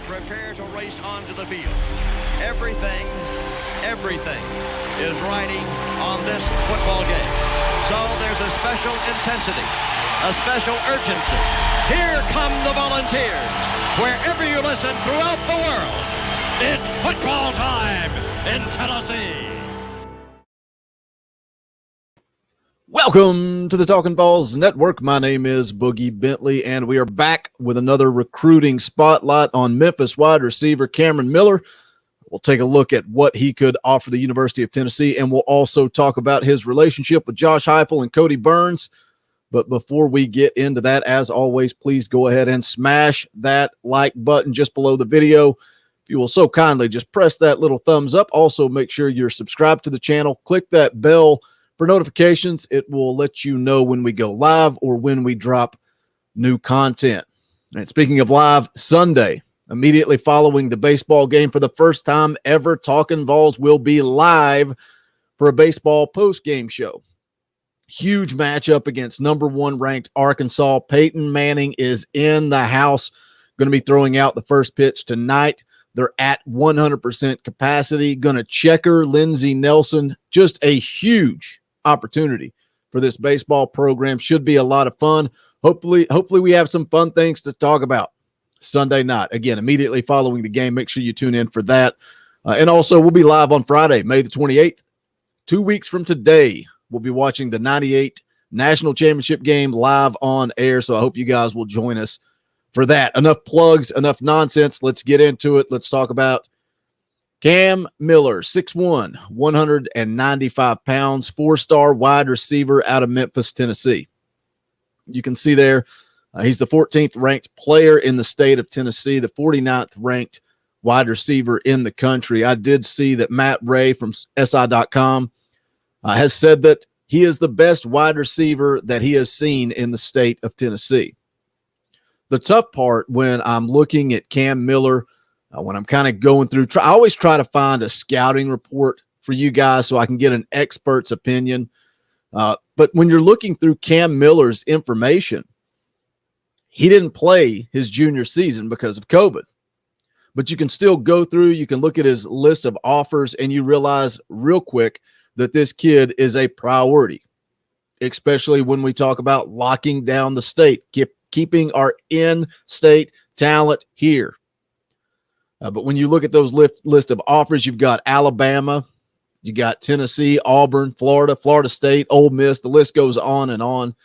prepare to race onto the field. Everything is riding on this football game. So there's a special intensity, a special urgency. Here come the Volunteers. Wherever you listen throughout the world, it's football time in Tennessee. Welcome to the Talkin VAWLS Network. My name is Boogie Bentley, and we are back with another recruiting spotlight on Memphis wide receiver Cameron Miller. We'll take a look at what he could offer the University of Tennessee, and we'll also talk about his relationship with Josh Heupel and Cody Burns. But before we get into that, as always, please go ahead and smash that like button just below the video. If you will so kindly just press that little thumbs up. Also, make sure you're subscribed to the channel. Click that bell for notifications. It will let you know when we go live or when we drop new content. And speaking of live, Sunday, immediately following the baseball game, for the first time ever, Talkin VAWLS will be live for a baseball post-game show. Huge matchup against number 1 ranked Arkansas. Peyton Manning is in the house, going to be throwing out the first pitch tonight. They're at 100% capacity, going to checker Lindsey Nelson. Just a huge opportunity for this baseball program. Should be a lot of fun. Hopefully we have some fun things to talk about Sunday night. Again, immediately following the game, make sure you tune in for that. And also, we'll be live on Friday, May the 28th. 2 weeks from today, we'll be watching the 98 National Championship game live on air. So I hope you guys will join us for that. Enough plugs, enough nonsense. Let's get into it. Let's talk about Cam Miller, 6'1", 195 pounds, 4-star wide receiver out of Memphis, Tennessee. You can see there, he's the 14th ranked player in the state of Tennessee, the 49th ranked wide receiver in the country. I did see that Matt Ray from SI.com has said that he is the best wide receiver that he has seen in the state of Tennessee. The tough part when I'm looking at Cam Miller, when I'm kind of going through, I always try to find a scouting report for you guys so I can get an expert's opinion. But when you're looking through Cam Miller's information, he didn't play his junior season because of COVID. But you can still go through, you can look at his list of offers, and you realize real quick that this kid is a priority, especially when we talk about locking down the state, keeping our in-state talent here. But when you look at those list of offers, you've got Alabama, you got Tennessee, Auburn, Florida, Florida State, Ole Miss. The list goes on and on.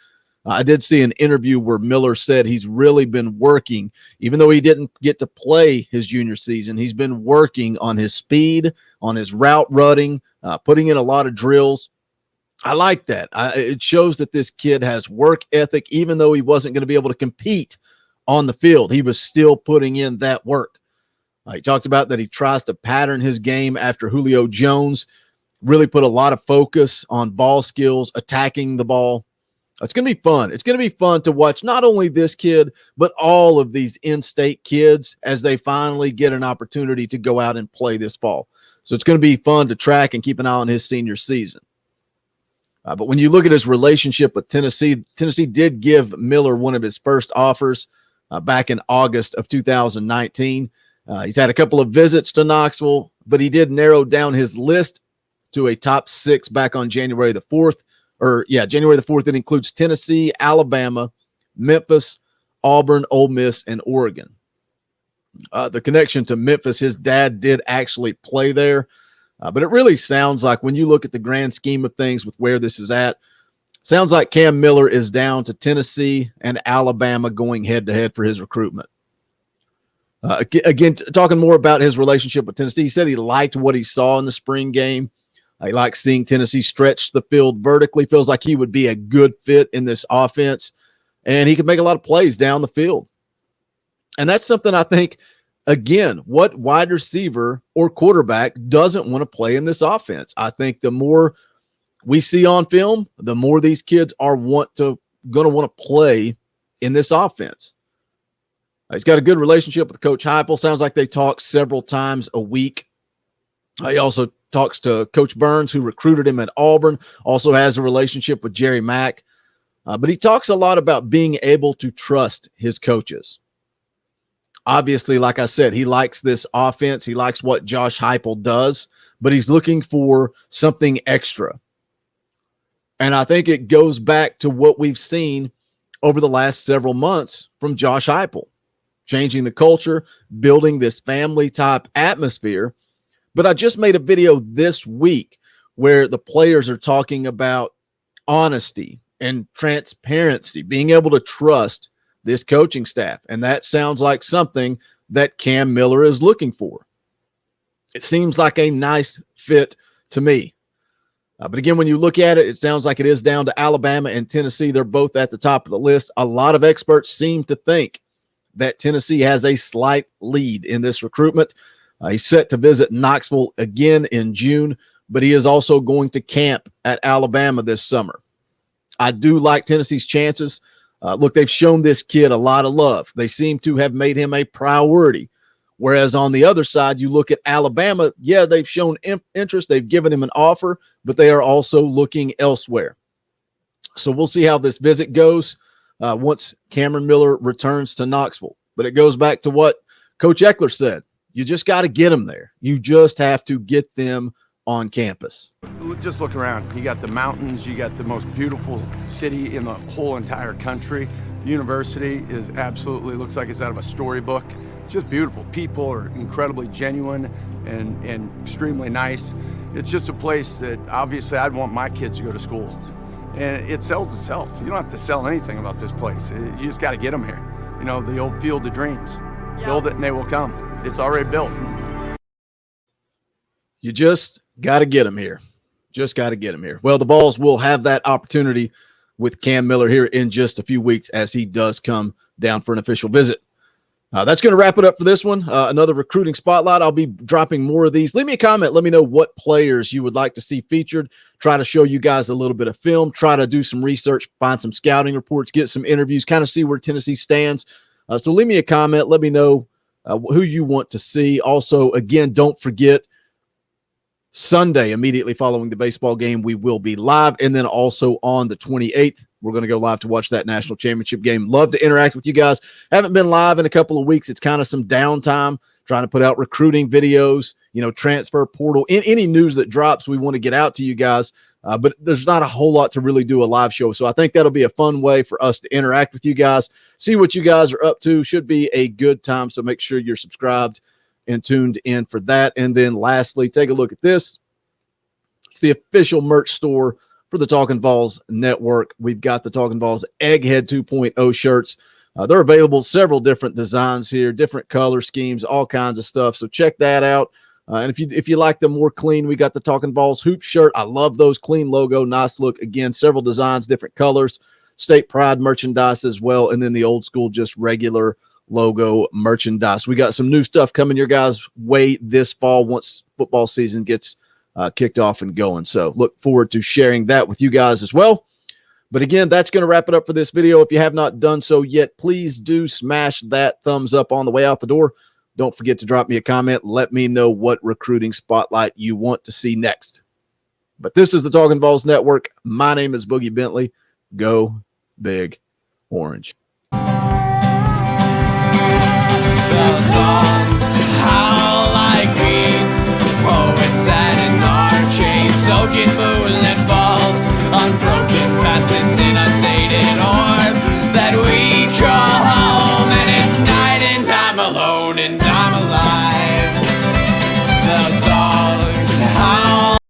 I did see an interview where Miller said he's really been working, even though he didn't get to play his junior season, he's been working on his speed, on his route running, putting in a lot of drills. I like that. It shows that this kid has work ethic. Even though he wasn't going to be able to compete on the field, he was still putting in that work. He talked about that he tries to pattern his game after Julio Jones, really put a lot of focus on ball skills, attacking the ball. It's going to be fun. It's going to be fun to watch not only this kid, but all of these in-state kids as they finally get an opportunity to go out and play this fall. So it's going to be fun to track and keep an eye on his senior season. But when you look at his relationship with Tennessee, Tennessee did give Miller one of his first offers back in August of 2019. He's had a couple of visits to Knoxville, but he did narrow down his list to a top 6 back on January the 4th. January the 4th. It includes Tennessee, Alabama, Memphis, Auburn, Ole Miss, and Oregon. The connection to Memphis, his dad did actually play there. But it really sounds like when you look at the grand scheme of things with where this is at, sounds like Cam Miller is down to Tennessee and Alabama going head-to-head for his recruitment. Again, talking more about his relationship with Tennessee, he said he liked what he saw in the spring game. He likes seeing Tennessee stretch the field vertically, feels like he would be a good fit in this offense, and he could make a lot of plays down the field. And that's something I think, again, what wide receiver or quarterback doesn't want to play in this offense? I think the more we see on film, the more these kids are going to want to play in this offense. He's got a good relationship with Coach Heupel. Sounds like they talk several times a week. He also talks to Coach Burns, who recruited him at Auburn, also has a relationship with Jerry Mack. But he talks a lot about being able to trust his coaches. Obviously, like I said, he likes this offense. He likes what Josh Heupel does, but he's looking for something extra. And I think it goes back to what we've seen over the last several months from Josh Heupel, changing the culture, building this family-type atmosphere. But I just made a video this week where the players are talking about honesty and transparency, being able to trust this coaching staff. And that sounds like something that Cam Miller is looking for. It seems like a nice fit to me. But again, when you look at it, it sounds like it is down to Alabama and Tennessee. They're both at the top of the list. A lot of experts seem to think that Tennessee has a slight lead in this recruitment. He's set to visit Knoxville again in June, but he is also going to camp at Alabama this summer. I do like Tennessee's chances. Look, they've shown this kid a lot of love. They seem to have made him a priority. Whereas on the other side, you look at Alabama, yeah, they've shown interest. They've given him an offer, but they are also looking elsewhere. So we'll see how this visit goes once Cameron Miller returns to Knoxville. But it goes back to what Coach Eckler said. You just got to get them there. You just have to get them on campus. Just look around. You got the mountains. You got the most beautiful city in the whole entire country. The university is absolutely, looks like it's out of a storybook. It's just beautiful. People are incredibly genuine and extremely nice. It's just a place that obviously I'd want my kids to go to school. And it sells itself. You don't have to sell anything about this place. You just got to get them here. You know, the old field of dreams. Yeah. Build it and they will come. It's already built. You just got to get them here. Just got to get them here. Well, the Vols will have that opportunity with Cam Miller here in just a few weeks as he does come down for an official visit. That's going to wrap it up for this one. Another recruiting spotlight. I'll be dropping more of these. Leave me a comment. Let me know what players you would like to see featured. Try to show you guys a little bit of film. Try to do some research, find some scouting reports, get some interviews, kind of see where Tennessee stands. So leave me a comment. Let me know who you want to see. Also, again, don't forget, Sunday, immediately following the baseball game, we will be live. And then also on the 28th, we're going to go live to watch that national championship game. Love to interact with you guys. Haven't been live in a couple of weeks. It's kind of some downtime, trying to put out recruiting videos, transfer portal. Any news that drops, we want to get out to you guys. But there's not a whole lot to really do a live show. So I think that'll be a fun way for us to interact with you guys, see what you guys are up to. Should be a good time. So make sure you're subscribed and tuned in for that. And then lastly, take a look at this. It's the official merch store for the Talkin' Vols Network. We've got the Talkin' Vols Egghead 2.0 shirts. They're available, several different designs here, different color schemes, all kinds of stuff. So check that out. And if you like them more clean, we got the Talkin' Vols Hoop shirt. I love those. Clean logo, nice look. Again, several designs, different colors. State Pride merchandise as well. And then the old school, just regular logo merchandise. We got some new stuff coming your guys' way this fall once football season gets kicked off and going. So look forward to sharing that with you guys as well. But again, that's going to wrap it up for this video. If you have not done so yet, please do smash that thumbs up on the way out the door. Don't forget to drop me a comment. Let me know what recruiting spotlight you want to see next. But this is the Talkin' Vols Network. My name is Boogie Bentley. Go Big Orange. How like me, poets sat in our chains, soaking moonlit falls, unbroken past this inundated orb that we call home, and it's night and I'm alone and I'm alive.